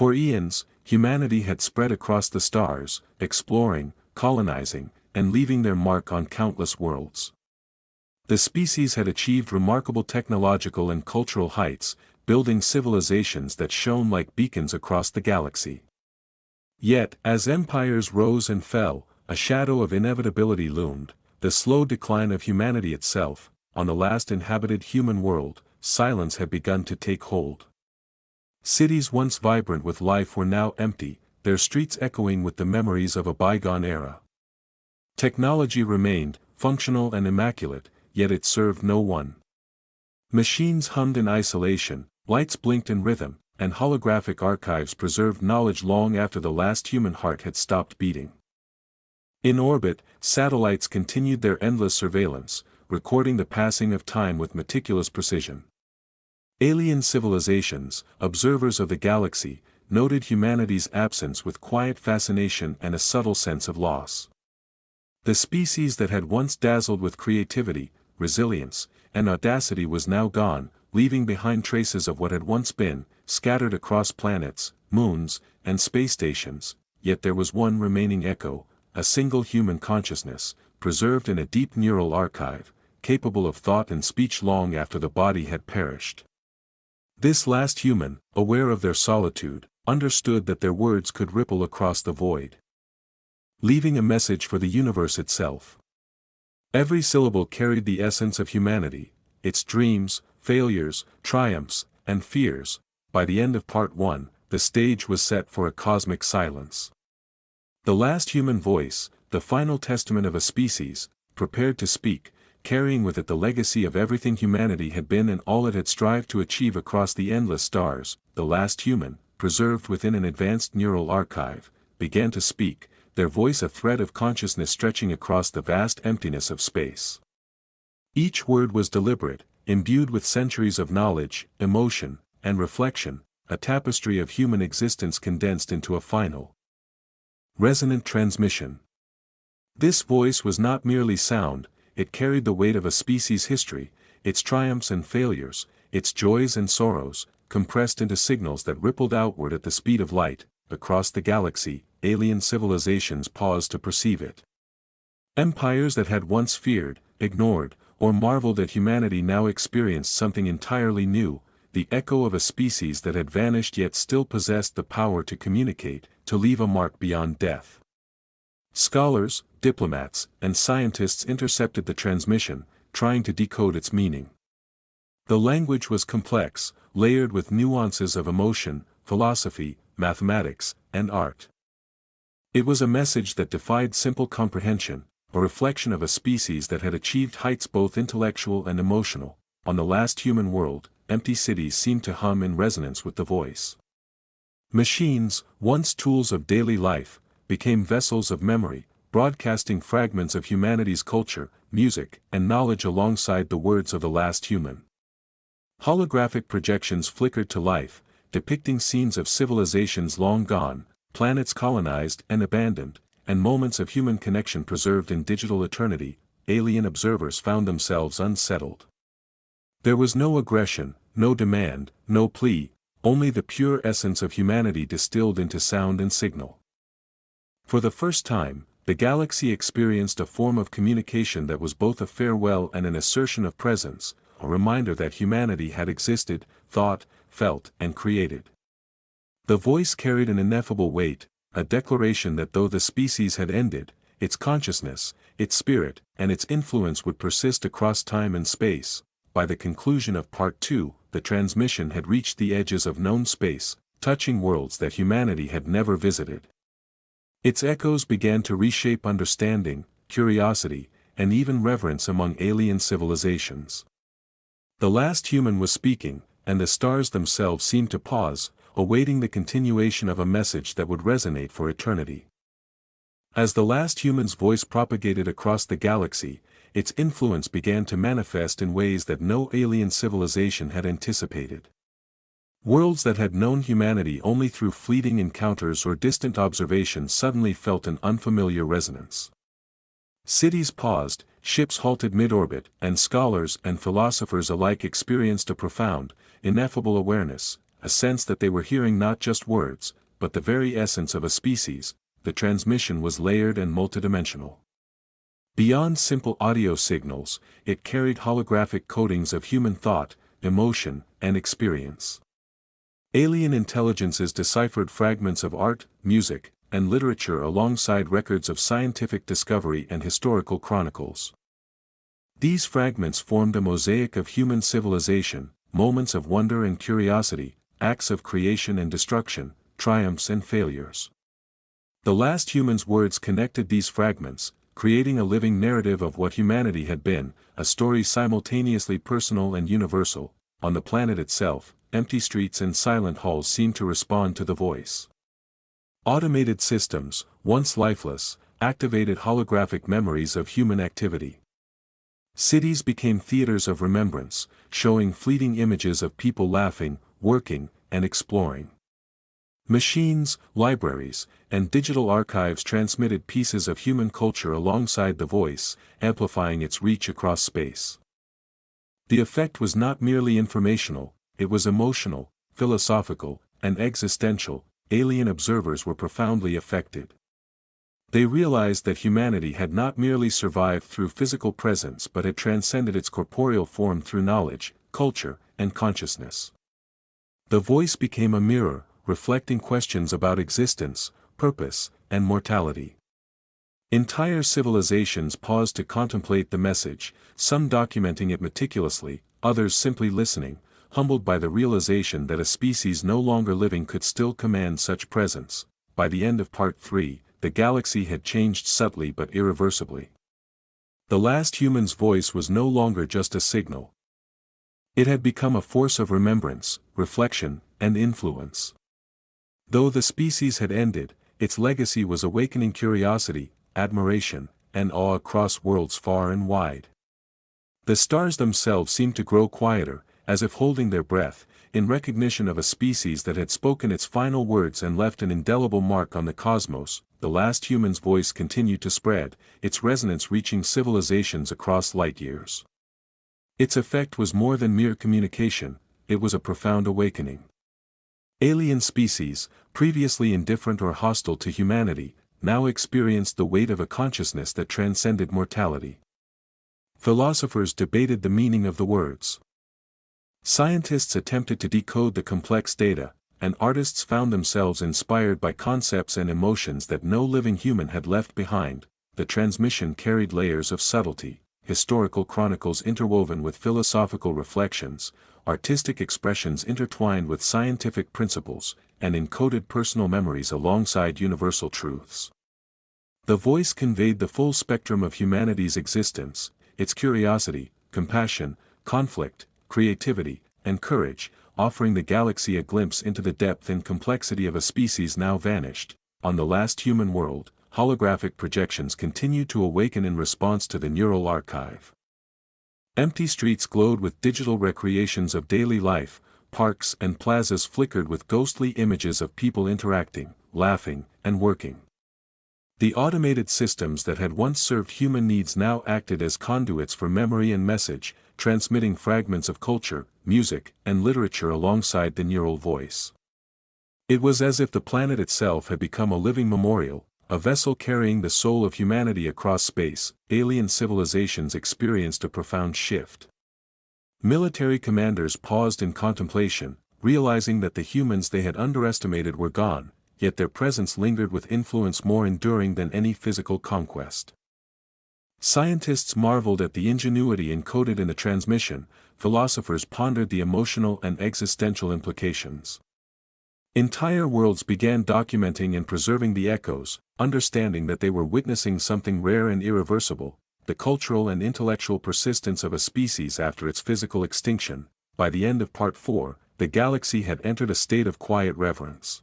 For eons, humanity had spread across the stars, exploring, colonizing, and leaving their mark on countless worlds. The species had achieved remarkable technological and cultural heights, building civilizations that shone like beacons across the galaxy. Yet, as empires rose and fell, a shadow of inevitability loomed, the slow decline of humanity itself. On the last inhabited human world, silence had begun to take hold. Cities once vibrant with life were now empty, their streets echoing with the memories of a bygone era. Technology remained, functional and immaculate, yet it served no one. Machines hummed in isolation, lights blinked in rhythm, and holographic archives preserved knowledge long after the last human heart had stopped beating. In orbit, satellites continued their endless surveillance, recording the passing of time with meticulous precision. Alien civilizations, observers of the galaxy, noted humanity's absence with quiet fascination and a subtle sense of loss. The species that had once dazzled with creativity, resilience, and audacity was now gone, leaving behind traces of what had once been, scattered across planets, moons, and space stations. Yet there was one remaining echo, a single human consciousness, preserved in a deep neural archive, capable of thought and speech long after the body had perished. This last human, aware of their solitude, understood that their words could ripple across the void, leaving a message for the universe itself. Every syllable carried the essence of humanity, its dreams, failures, triumphs, and fears. By the end of Part 1, the stage was set for a cosmic silence. The last human voice, the final testament of a species, prepared to speak, carrying with it the legacy of everything humanity had been and all it had strived to achieve across the endless stars. The last human, preserved within an advanced neural archive, began to speak, their voice a thread of consciousness stretching across the vast emptiness of space. Each word was deliberate, imbued with centuries of knowledge, emotion, and reflection, a tapestry of human existence condensed into a final, resonant transmission. This voice was not merely sound, it carried the weight of a species' history, its triumphs and failures, its joys and sorrows, compressed into signals that rippled outward at the speed of light. Across the galaxy, alien civilizations paused to perceive it. Empires that had once feared, ignored, or marveled at humanity now experienced something entirely new, the echo of a species that had vanished yet still possessed the power to communicate, to leave a mark beyond death. Scholars, diplomats, and scientists intercepted the transmission, trying to decode its meaning. The language was complex, layered with nuances of emotion, philosophy, mathematics, and art. It was a message that defied simple comprehension, a reflection of a species that had achieved heights both intellectual and emotional. On the last human world, empty cities seemed to hum in resonance with the voice. Machines, once tools of daily life, became vessels of memory, broadcasting fragments of humanity's culture, music, and knowledge alongside the words of the last human. Holographic projections flickered to life, depicting scenes of civilizations long gone, planets colonized and abandoned, and moments of human connection preserved in digital eternity. Alien observers found themselves unsettled. There was no aggression, no demand, no plea, only the pure essence of humanity distilled into sound and signal. For the first time, the galaxy experienced a form of communication that was both a farewell and an assertion of presence, a reminder that humanity had existed, thought, felt, and created. The voice carried an ineffable weight, a declaration that though the species had ended, its consciousness, its spirit, and its influence would persist across time and space. By the conclusion of Part 2, the transmission had reached the edges of known space, touching worlds that humanity had never visited. Its echoes began to reshape understanding, curiosity, and even reverence among alien civilizations. The last human was speaking, and the stars themselves seemed to pause, awaiting the continuation of a message that would resonate for eternity. As the last human's voice propagated across the galaxy, its influence began to manifest in ways that no alien civilization had anticipated. Worlds that had known humanity only through fleeting encounters or distant observations suddenly felt an unfamiliar resonance. Cities paused, ships halted mid-orbit, and scholars and philosophers alike experienced a profound, ineffable awareness, a sense that they were hearing not just words, but the very essence of a species. The transmission was layered and multidimensional. Beyond simple audio signals, it carried holographic coatings of human thought, emotion, and experience. Alien intelligences deciphered fragments of art, music, and literature alongside records of scientific discovery and historical chronicles. These fragments formed a mosaic of human civilization, moments of wonder and curiosity, acts of creation and destruction, triumphs and failures. The last human's words connected these fragments, creating a living narrative of what humanity had been, a story simultaneously personal and universal. On the planet itself, empty streets and silent halls seemed to respond to the voice. Automated systems, once lifeless, activated holographic memories of human activity. Cities became theaters of remembrance, showing fleeting images of people laughing, working, and exploring. Machines, libraries, and digital archives transmitted pieces of human culture alongside the voice, amplifying its reach across space. The effect was not merely informational, it was emotional, philosophical, and existential. Alien observers were profoundly affected. They realized that humanity had not merely survived through physical presence but had transcended its corporeal form through knowledge, culture, and consciousness. The voice became a mirror, reflecting questions about existence, purpose, and mortality. Entire civilizations paused to contemplate the message, some documenting it meticulously, others simply listening, humbled by the realization that a species no longer living could still command such presence. By the end of Part 3, the galaxy had changed subtly but irreversibly. The last human's voice was no longer just a signal. It had become a force of remembrance, reflection, and influence. Though the species had ended, its legacy was awakening curiosity, admiration, and awe across worlds far and wide. The stars themselves seemed to grow quieter, as if holding their breath, in recognition of a species that had spoken its final words and left an indelible mark on the cosmos. The last human's voice continued to spread, its resonance reaching civilizations across light years. Its effect was more than mere communication, it was a profound awakening. Alien species, previously indifferent or hostile to humanity, now experienced the weight of a consciousness that transcended mortality. Philosophers debated the meaning of the words. Scientists attempted to decode the complex data, and artists found themselves inspired by concepts and emotions that no living human had left behind. The transmission carried layers of subtlety, historical chronicles interwoven with philosophical reflections, artistic expressions intertwined with scientific principles, and encoded personal memories alongside universal truths. The voice conveyed the full spectrum of humanity's existence, its curiosity, compassion, conflict, creativity, and courage, offering the galaxy a glimpse into the depth and complexity of a species now vanished. On the last human world, holographic projections continued to awaken in response to the neural archive. Empty streets glowed with digital recreations of daily life, parks and plazas flickered with ghostly images of people interacting, laughing, and working. The automated systems that had once served human needs now acted as conduits for memory and message, transmitting fragments of culture, music, and literature alongside the neural voice. It was as if the planet itself had become a living memorial, a vessel carrying the soul of humanity across space. Alien civilizations experienced a profound shift. Military commanders paused in contemplation, realizing that the humans they had underestimated were gone, yet their presence lingered with influence more enduring than any physical conquest. Scientists marveled at the ingenuity encoded in the transmission, philosophers pondered the emotional and existential implications. Entire worlds began documenting and preserving the echoes, understanding that they were witnessing something rare and irreversible, the cultural and intellectual persistence of a species after its physical extinction. By the end of Part 4, the galaxy had entered a state of quiet reverence.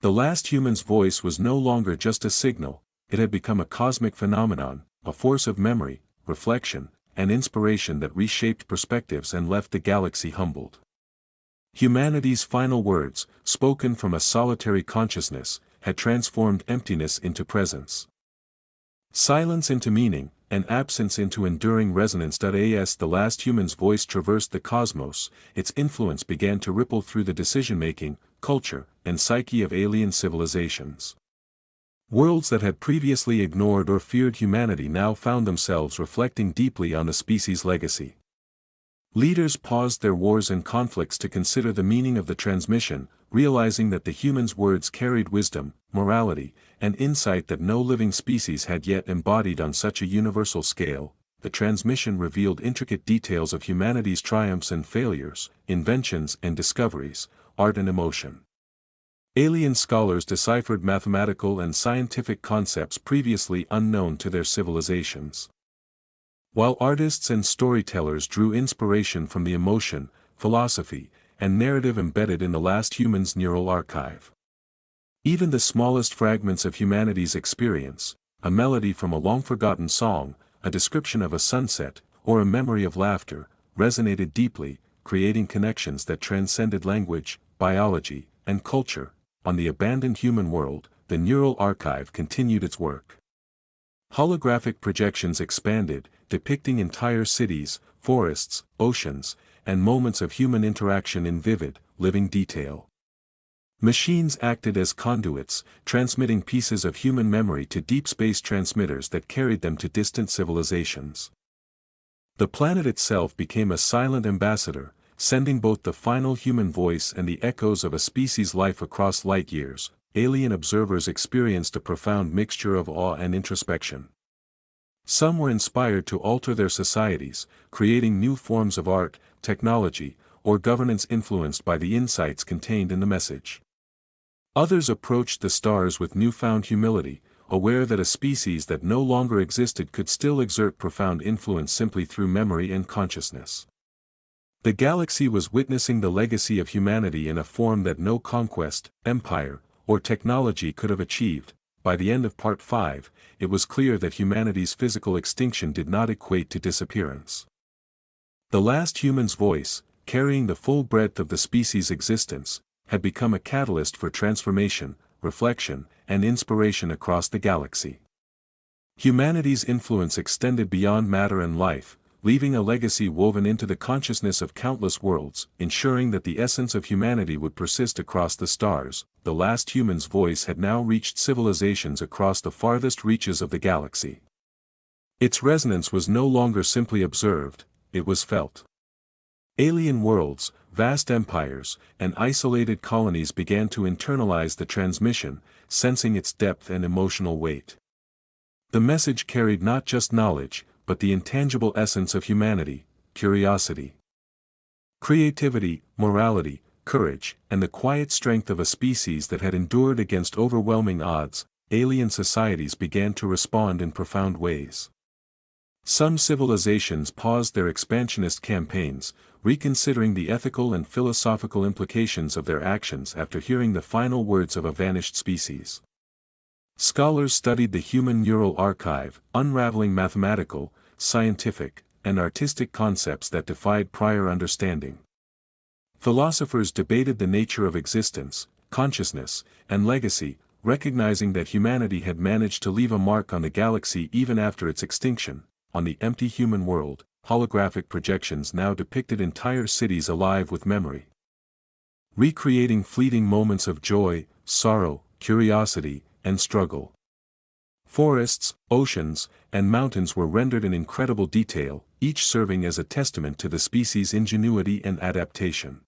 The last human's voice was no longer just a signal, it had become a cosmic phenomenon, a force of memory, reflection, and inspiration that reshaped perspectives and left the galaxy humbled. Humanity's final words, spoken from a solitary consciousness, had transformed emptiness into presence. Silence into meaning, and absence into enduring resonance. As the last human's voice traversed the cosmos, its influence began to ripple through the decision-making, culture, and psyche of alien civilizations. Worlds that had previously ignored or feared humanity now found themselves reflecting deeply on the species' legacy. Leaders paused their wars and conflicts to consider the meaning of the transmission, realizing that the humans' words carried wisdom, morality, and insight that no living species had yet embodied on such a universal scale. The transmission revealed intricate details of humanity's triumphs and failures, inventions and discoveries, art and emotion. Alien scholars deciphered mathematical and scientific concepts previously unknown to their civilizations, while artists and storytellers drew inspiration from the emotion, philosophy, and narrative embedded in the last human's neural archive. Even the smallest fragments of humanity's experience, a melody from a long-forgotten song, a description of a sunset, or a memory of laughter, resonated deeply, creating connections that transcended language, biology, and culture. On the abandoned human world, the neural archive continued its work. Holographic projections expanded, depicting entire cities, forests, oceans, and moments of human interaction in vivid, living detail. Machines acted as conduits, transmitting pieces of human memory to deep space transmitters that carried them to distant civilizations. The planet itself became a silent ambassador, sending both the final human voice and the echoes of a species' life across light years. Alien observers experienced a profound mixture of awe and introspection. Some were inspired to alter their societies, creating new forms of art, technology, or governance influenced by the insights contained in the message. Others approached the stars with newfound humility, aware that a species that no longer existed could still exert profound influence simply through memory and consciousness. The galaxy was witnessing the legacy of humanity in a form that no conquest, empire, or technology could have achieved. By the end of Part 5, it was clear that humanity's physical extinction did not equate to disappearance. The last human's voice, carrying the full breadth of the species' existence, had become a catalyst for transformation, reflection, and inspiration across the galaxy. Humanity's influence extended beyond matter and life, leaving a legacy woven into the consciousness of countless worlds, ensuring that the essence of humanity would persist across the stars. The last human's voice had now reached civilizations across the farthest reaches of the galaxy. Its resonance was no longer simply observed, it was felt. Alien worlds, vast empires, and isolated colonies began to internalize the transmission, sensing its depth and emotional weight. The message carried not just knowledge, but the intangible essence of humanity: curiosity, creativity, morality, courage, and the quiet strength of a species that had endured against overwhelming odds. Alien societies began to respond in profound ways. Some civilizations paused their expansionist campaigns, reconsidering the ethical and philosophical implications of their actions after hearing the final words of a vanished species. Scholars studied the human neural archive, unraveling mathematical, scientific, and artistic concepts that defied prior understanding. Philosophers debated the nature of existence, consciousness, and legacy, recognizing that humanity had managed to leave a mark on the galaxy even after its extinction. On the empty human world, holographic projections now depicted entire cities alive with memory, recreating fleeting moments of joy, sorrow, curiosity, and struggle. Forests, oceans, and mountains were rendered in incredible detail, each serving as a testament to the species' ingenuity and adaptation.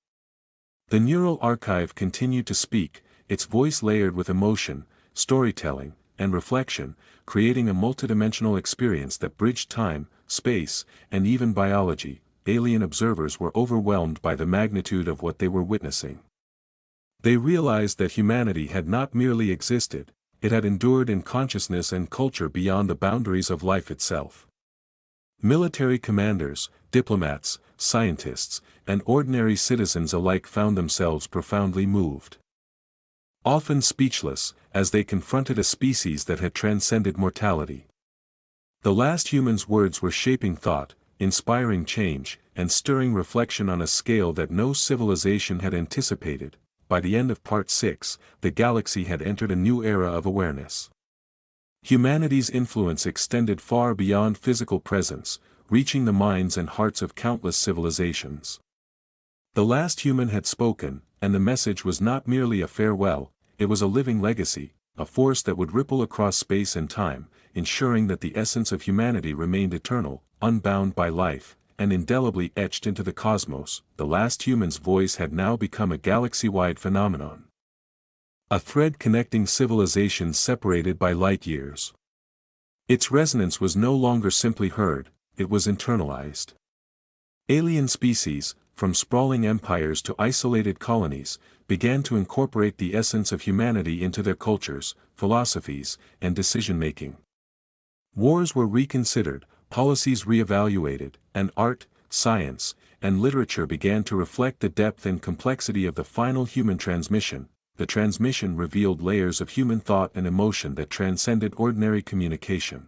The neural archive continued to speak, its voice layered with emotion, storytelling, and reflection, creating a multidimensional experience that bridged time, space, and even biology. Alien observers were overwhelmed by the magnitude of what they were witnessing. They realized that humanity had not merely existed, it had endured in consciousness and culture beyond the boundaries of life itself. Military commanders, diplomats, scientists, and ordinary citizens alike found themselves profoundly moved. Often speechless, as they confronted a species that had transcended mortality. The last human's words were shaping thought, inspiring change, and stirring reflection on a scale that no civilization had anticipated. By the end of Part 6, the galaxy had entered a new era of awareness. Humanity's influence extended far beyond physical presence, reaching the minds and hearts of countless civilizations. The last human had spoken, and the message was not merely a farewell, it was a living legacy, a force that would ripple across space and time, ensuring that the essence of humanity remained eternal, unbound by life, and indelibly etched into the cosmos. The last human's voice had now become a galaxy-wide phenomenon. A thread connecting civilizations separated by light years. Its resonance was no longer simply heard, it was internalized. Alien species, from sprawling empires to isolated colonies, began to incorporate the essence of humanity into their cultures, philosophies, and decision-making. Wars were reconsidered, policies re-evaluated, and art, science, and literature began to reflect the depth and complexity of the final human transmission. The transmission revealed layers of human thought and emotion that transcended ordinary communication.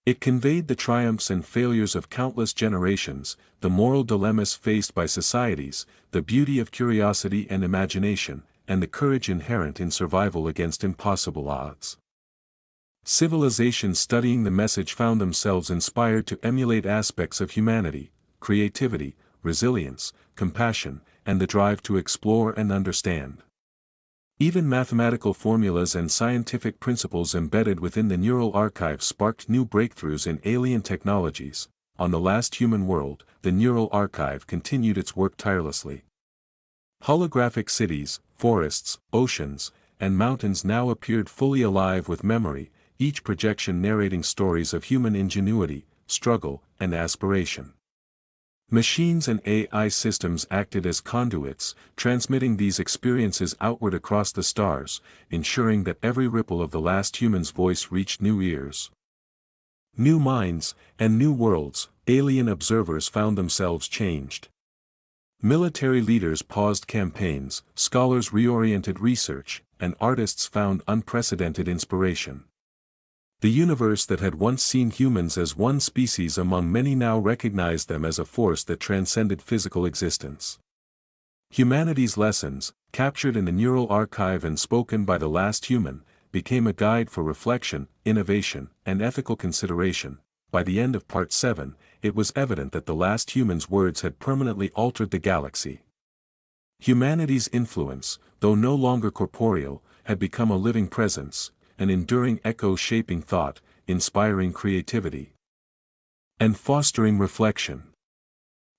It conveyed the triumphs and failures of countless generations, the moral dilemmas faced by societies, the beauty of curiosity and imagination, and the courage inherent in survival against impossible odds. Civilizations studying the message found themselves inspired to emulate aspects of humanity, creativity, resilience, compassion, and the drive to explore and understand. Even mathematical formulas and scientific principles embedded within the neural archive sparked new breakthroughs in alien technologies. On the last human world, the neural archive continued its work tirelessly. Holographic cities, forests, oceans, and mountains now appeared fully alive with memory, each projection narrating stories of human ingenuity, struggle, and aspiration. Machines and AI systems acted as conduits, transmitting these experiences outward across the stars, ensuring that every ripple of the last human's voice reached new ears. New minds, and new worlds, alien observers found themselves changed. Military leaders paused campaigns, scholars reoriented research, and artists found unprecedented inspiration. The universe that had once seen humans as one species among many now recognized them as a force that transcended physical existence. Humanity's lessons, captured in the neural archive and spoken by the last human, became a guide for reflection, innovation, and ethical consideration. By the end of Part 7, it was evident that the last human's words had permanently altered the galaxy. Humanity's influence, though no longer corporeal, had become a living presence, an enduring echo shaping thought, inspiring creativity, and fostering reflection.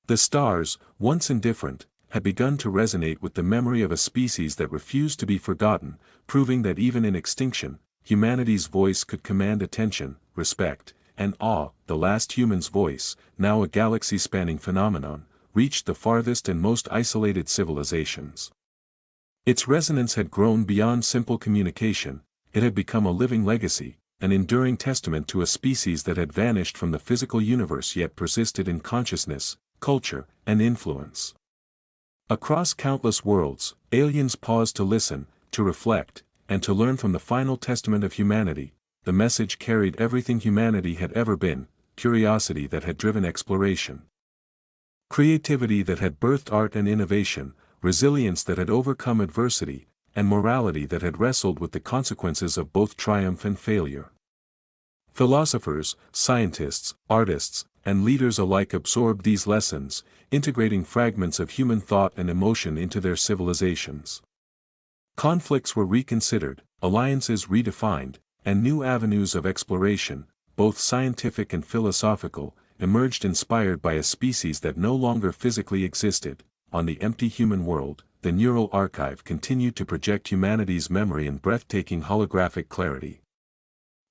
The stars, once indifferent, had begun to resonate with the memory of a species that refused to be forgotten, proving that even in extinction, humanity's voice could command attention, respect, and awe. The last human's voice, now a galaxy-spanning phenomenon, reached the farthest and most isolated civilizations. Its resonance had grown beyond simple communication. It had become a living legacy, an enduring testament to a species that had vanished from the physical universe yet persisted in consciousness, culture, and influence. Across countless worlds, aliens paused to listen, to reflect, and to learn from the final testament of humanity. The message carried everything humanity had ever been: curiosity that had driven exploration, creativity that had birthed art and innovation, resilience that had overcome adversity, and morality that had wrestled with the consequences of both triumph and failure. Philosophers, scientists, artists, and leaders alike absorbed these lessons, integrating fragments of human thought and emotion into their civilizations. Conflicts were reconsidered, alliances redefined, and new avenues of exploration, both scientific and philosophical, emerged inspired by a species that no longer physically existed. On the empty human world, the neural archive continued to project humanity's memory in breathtaking holographic clarity.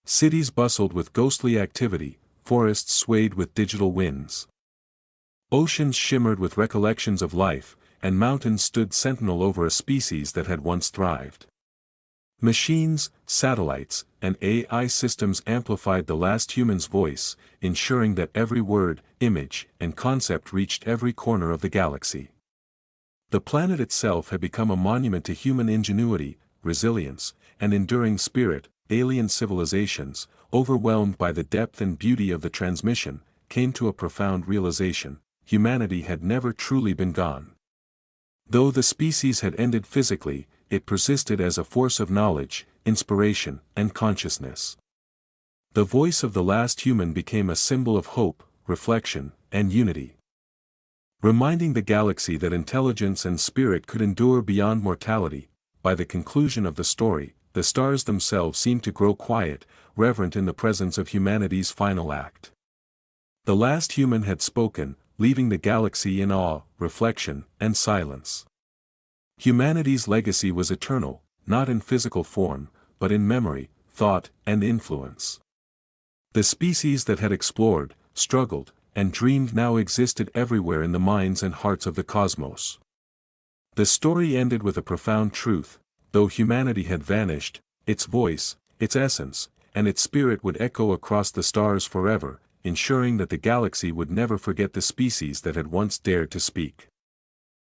Cities bustled with ghostly activity, forests swayed with digital winds. Oceans shimmered with recollections of life, and mountains stood sentinel over a species that had once thrived. Machines, satellites, and AI systems amplified the last human's voice, ensuring that every word, image, and concept reached every corner of the galaxy. The planet itself had become a monument to human ingenuity, resilience, and enduring spirit. Alien civilizations, overwhelmed by the depth and beauty of the transmission, came to a profound realization: humanity had never truly been gone. Though the species had ended physically, it persisted as a force of knowledge, inspiration, and consciousness. The voice of the last human became a symbol of hope, reflection, and unity. Reminding the galaxy that intelligence and spirit could endure beyond mortality, by the conclusion of the story, the stars themselves seemed to grow quiet, reverent in the presence of humanity's final act. The last human had spoken, leaving the galaxy in awe, reflection, and silence. Humanity's legacy was eternal, not in physical form, but in memory, thought, and influence. The species that had explored, struggled, and dreamed now existed everywhere in the minds and hearts of the cosmos. The story ended with a profound truth: though humanity had vanished, its voice, its essence, and its spirit would echo across the stars forever, ensuring that the galaxy would never forget the species that had once dared to speak.